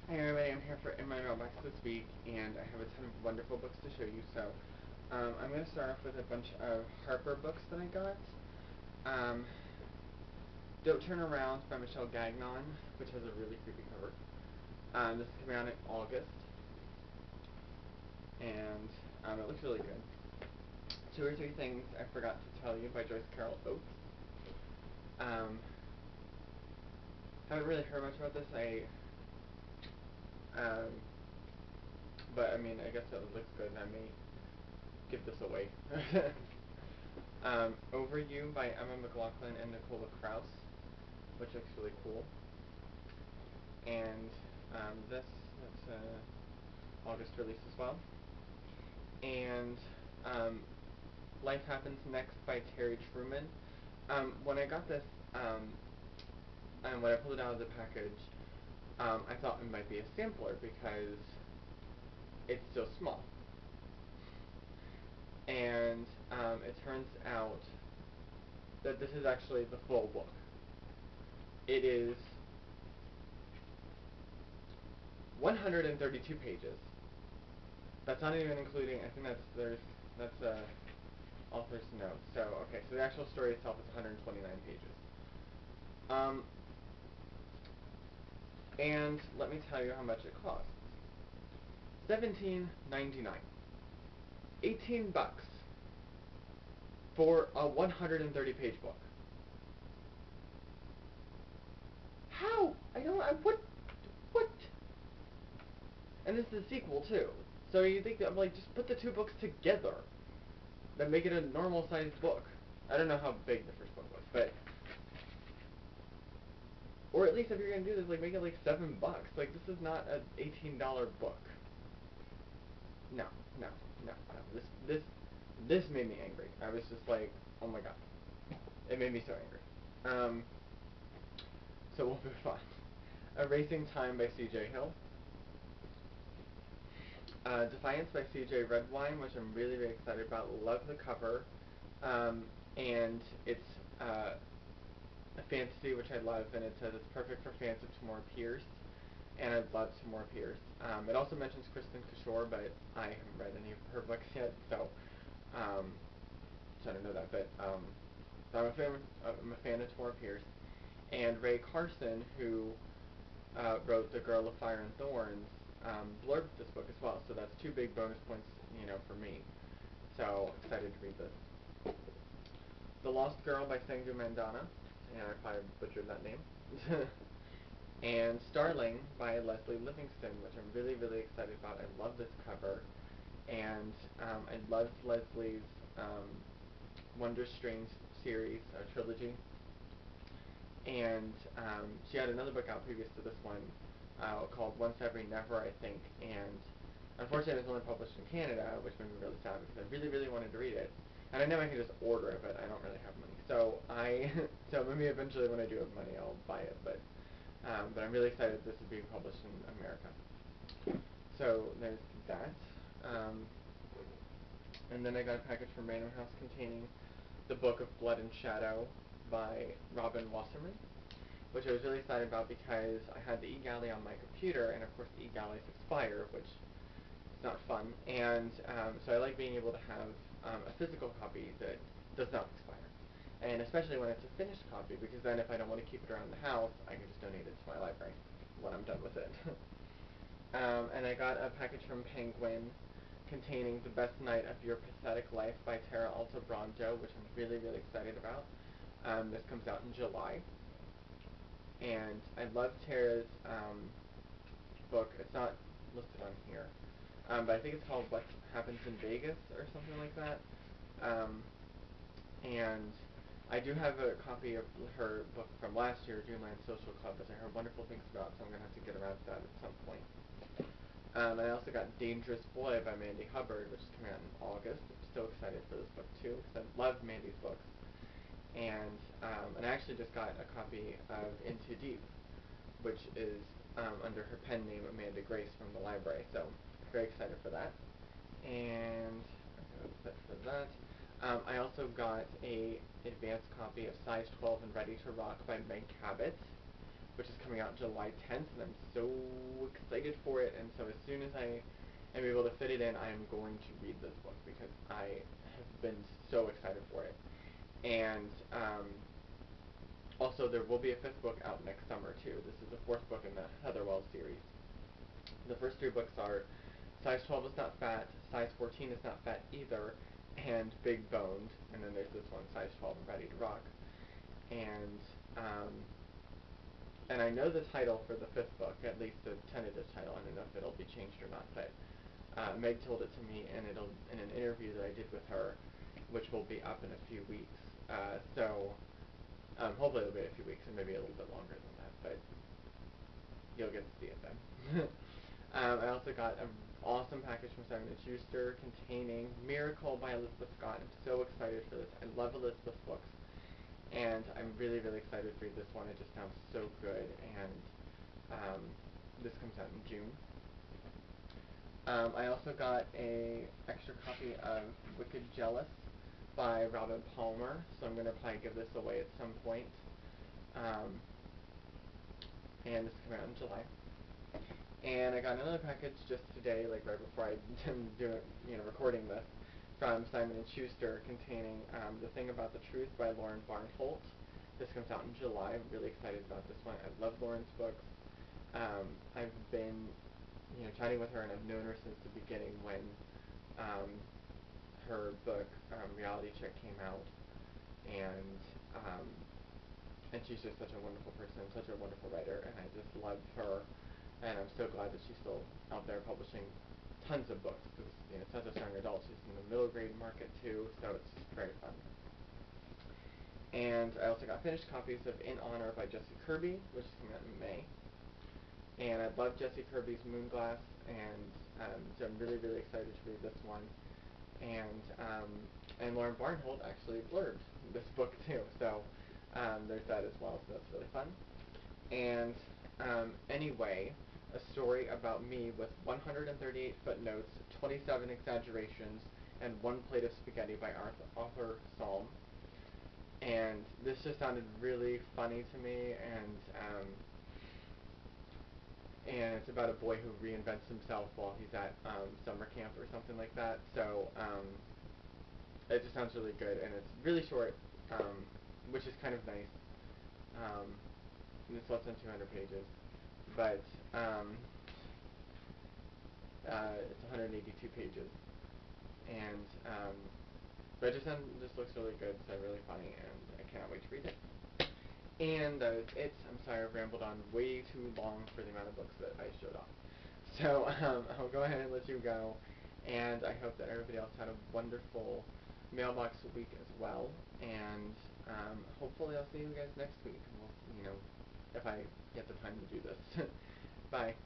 Hey everybody, I'm here in my mailbox this week, and I have a ton of wonderful books to show you. So, I'm going to start off with a bunch of Harper books that I got. Um, Don't Turn Around by Michelle Gagnon, which has a really creepy cover. This is coming out in August, and it looks really good. Two or Three Things I Forgot to Tell You by Joyce Carol Oates. Um, haven't really heard much about this. Um, but I mean, I guess it looks good, and I may give this away. Over You by Emma McLaughlin and Nicola Kraus, which looks really cool. And that's August release as well. And um, Life Happens Next by Terry Truman. When I got this, and when I pulled it out of the package, I thought it might be a sampler because it's so small. And it turns out that this is actually the full book. It is 132 pages. That's not even including. I think that's author's note. So okay, so the actual story itself is 129 pages. Um, and let me tell you how much it costs. $17.99. $18 for a 130-page book. How? I don't. What? What? And this is a sequel too. So you think I'm like just put the two books together, then make it a normal sized book. I don't know how big the first book was, but or at least if you're gonna do this, like make it like $7. Like this is not an $18 book. No, no, no, no. This made me angry. I was just like, oh my god, it made me so angry. Um, so we'll move on. Erasing Time by C.J. Hill. Defiance by C.J. Redwine, which I'm really, really excited about. Love the cover. And it's a fantasy, which I love, and it says it's perfect for fans of Tamora Pierce, and I love Tamora Pierce. It also mentions Kristen Kishore, but I haven't read any of her books yet, um, so I don't know that. But so I'm a fan of Tamora Pierce, and Ray Carson, who wrote The Girl of Fire and Thorns, blurbed this book as well. So that's two big bonus points, for me. So excited to read this. The Lost Girl by Sangu Mandana, and I probably butchered that name. And Starling by Leslie Livingston, which I'm really, really excited about. I love this cover, and I loved Leslie's Wonder Strange series, trilogy. And she had another book out previous to this one called Once Every Never, I think, and unfortunately it was only published in Canada, which made me really sad because I really, really wanted to read it. And I know I can just order it, but I don't really have money. So so maybe eventually when I do have money, I'll buy it. But I'm really excited this is being published in America. So there's that. Um, and then I got a package from Random House containing the book of Blood and Shadow by Robin Wasserman, which I was really excited about because I had the eGalley on my computer, and of course the eGalleys expire, which is not fun. And so I like being able to have a physical copy that does not expire. And especially when it's a finished copy, because then if I don't want to keep it around the house, I can just donate it to my library when I'm done with it. And I got a package from Penguin containing The Best Night of Your Pathetic Life by Tara Altebrando, which I'm really, really excited about. This comes out in July. And I love Tara's book. It's not listed on here. But I think it's called What Happens in Vegas or something like that. And I do have a copy of her book from last year, Dreamland Social Club, which I heard wonderful things about, so I'm going to have to get around to that at some point. And I also got Dangerous Boy by Mandy Hubbard, which is coming out in August. I'm so excited for this book, too, because I love Mandy's books. And I actually just got a copy of Into Deep, which is under her pen name, Amanda Grace, from the library. So, very excited for that. And that's it for that. I also got a advanced copy of Size 12 and Ready to Rock by Meg Cabot, which is coming out July 10th, and I'm so excited for it, and so as soon as I am able to fit it in, I am going to read this book because I have been so excited for it. And also, there will be a fifth book out next summer too. This is the fourth book in the Heather Wells series. The first three books are Size 12 is Not Fat, Size 14 is Not Fat Either, and Big Boned. And then there's this one, Size 12 and Ready to Rock. And um, and I know the title for the fifth book, at least the tentative title. I don't know if it'll be changed or not, but Meg told it to me, and it'll in an interview that I did with her, which will be up in a few weeks. Hopefully it'll be a few weeks, and maybe a little bit longer than that, but you'll get to see it then. I also got an awesome package from Simon & Schuster containing Miracle by Elizabeth Scott. I'm so excited for this. I love Elizabeth's books, and I'm really, really excited to read this one. It just sounds so good, and this comes out in June. I also got a extra copy of Wicked Jealous by Robin Palmer, so I'm going to probably give this away at some point. And this is coming out in July. And I got another package just today, like right before I'm doing, recording this, from Simon & Schuster, containing The Thing About the Truth by Lauren Barnholt. This comes out in July. I'm really excited about this one. I love Lauren's books. I've been, chatting with her, and I've known her since the beginning when her book Reality Chic came out, and she's just such a wonderful person, such a wonderful writer, and I just love her. And I'm so glad that she's still out there publishing tons of books, because such a strong adult. She's in the middle grade market too, so it's just very fun. And I also got finished copies of In Honor by Jessie Kirby, which is coming out in May. And I love Jessie Kirby's Moonglass, and so I'm really, really excited to read this one. And Lauren Barnholt actually blurbed this book too, so there's that as well, so that's really fun. And anyway, a story about me with 138 footnotes, 27 exaggerations, and 1 plate of spaghetti by Arthur Salm. And this just sounded really funny to me, and it's about a boy who reinvents himself while he's at summer camp or something like that. So it just sounds really good, and it's really short, which is kind of nice. It's less than 200 pages, but it's 182 pages, and but it just looks really good, so really funny, and I cannot wait to read it. And that is it. I'm sorry I've rambled on way too long for the amount of books that I showed off. So I'll go ahead and let you go, and I hope that everybody else had a wonderful Mailbox week as well, and hopefully I'll see you guys next week. We'll, if I get the time to do this. Bye.